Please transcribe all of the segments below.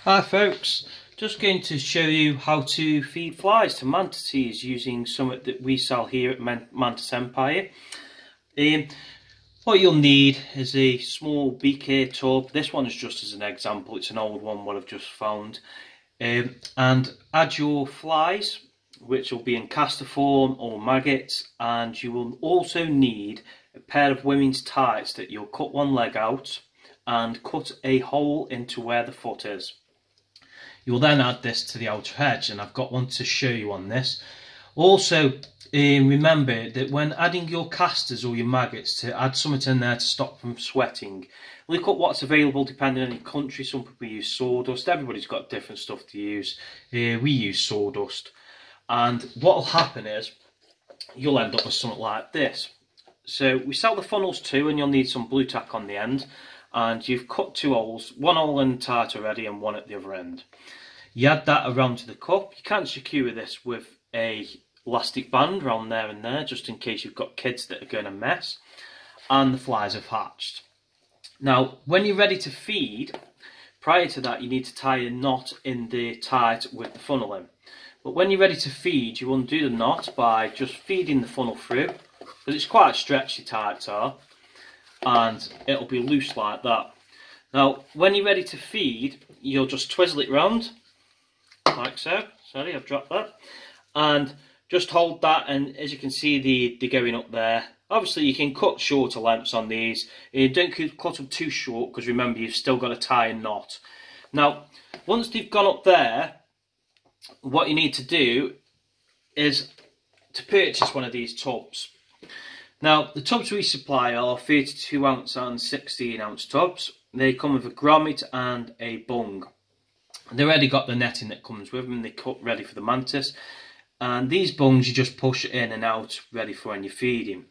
Hi folks, just going to show you how to feed flies to mantises using something that we sell here at Mantis Empire. What you'll need is a small beaker tub. This one is just as an example, it's an old one what I've just found. And add your flies, which will be in castor form or maggots, and you will also need a pair of women's tights that you'll cut one leg out and cut a hole into where the foot is. You will then add this to the outer edge, and I've got one to show you on this. Also, remember that when adding your casters or your maggots, to add something in there to stop from sweating. Look at what's available depending on your country. Some people use sawdust, everybody's got different stuff to use. We use sawdust, and what will happen is you'll end up with something like this. So we sell the funnels too, and you'll need some blue tack on the end. And you've cut two holes, one hole in tight already and one at the other end. You add that around to the cup. You can secure this with a elastic band around there and there, just in case you've got kids that are going to mess. And the flies have hatched. Now, when you're ready to feed, prior to that you need to tie a knot in the tight with the funnel in. But when you're ready to feed, you undo the knot by just feeding the funnel through, because it's quite stretchy tights are. And it'll be loose like that. Now, when you're ready to feed, you'll just twizzle it round, like so. Sorry, I've dropped that. And just hold that, and as you can see, they're going up there. Obviously, you can cut shorter lengths on these. Don't cut them too short, because remember, you've still got to tie a knot. Now, once they've gone up there, what you need to do is to purchase one of these tubs. Now, the tubs we supply are 32 ounce and 16 ounce tubs. They come with a grommet and a bung. They've already got the netting that comes with them. They're cut ready for the mantis. And these bungs you just push in and out, ready for when you're feeding.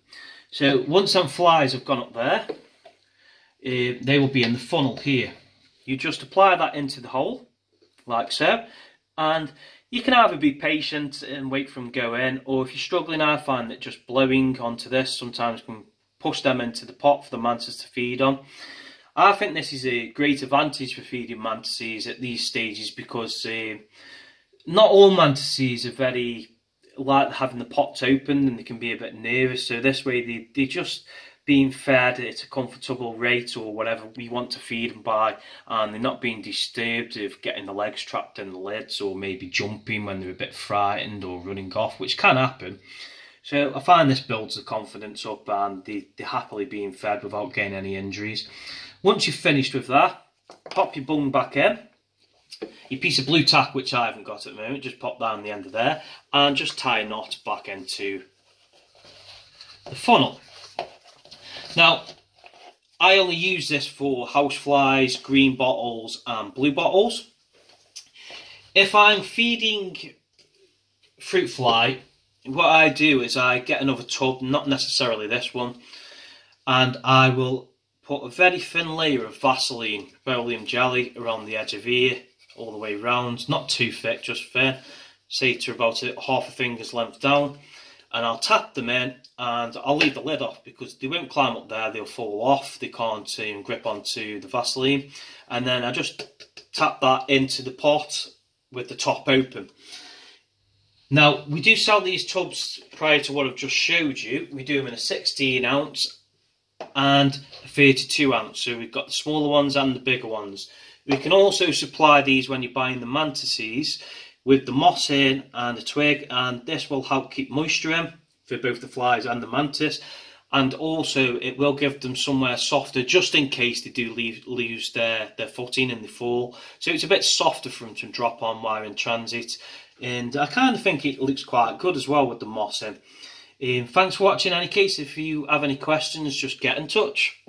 So once them flies have gone up there, they will be in the funnel here. You just apply that into the hole, like so. And you can either be patient and wait for them to go in, or if you're struggling, I find that just blowing onto this sometimes can push them into the pot for the mantis to feed on. I think this is a great advantage for feeding mantises at these stages, because not all mantises are very like having the pots open, and they can be a bit nervous. So this way they're just being fed at a comfortable rate, or whatever we want to feed them by, and they're not being disturbed of getting the legs trapped in the lids, or maybe jumping when they're a bit frightened or running off, which can happen. So I find this builds the confidence up, and they're happily being fed without getting any injuries. Once you've finished with that, pop your bung back in. Your piece of blue tack, which I haven't got at the moment, just pop down the end of there, and just tie a knot back into the funnel. Now, I only use this for houseflies, green bottles and blue bottles. If I'm feeding fruit fly, what I do is I get another tub, not necessarily this one, and I will put a very thin layer of Vaseline, petroleum jelly, around the edge of here, all the way round, not too thick, just thin, say to about half a finger's length down. And I'll tap them in, and I'll leave the lid off, because they won't climb up there, they'll fall off, they can't grip onto the Vaseline. And then I just tap that into the pot with the top open. Now, we do sell these tubs prior to what I've just showed you. We do them in a 16 ounce and a 32 ounce, so we've got the smaller ones and the bigger ones. We can also supply these when you're buying the mantises, with the moss in and a twig, and this will help keep moisture in for both the flies and the mantis, and also it will give them somewhere softer, just in case they do lose their footing and they fall. So it's a bit softer for them to drop on while in transit, and I kind of think it looks quite good as well with the moss in. Thanks for watching. In any case, if you have any questions, just get in touch.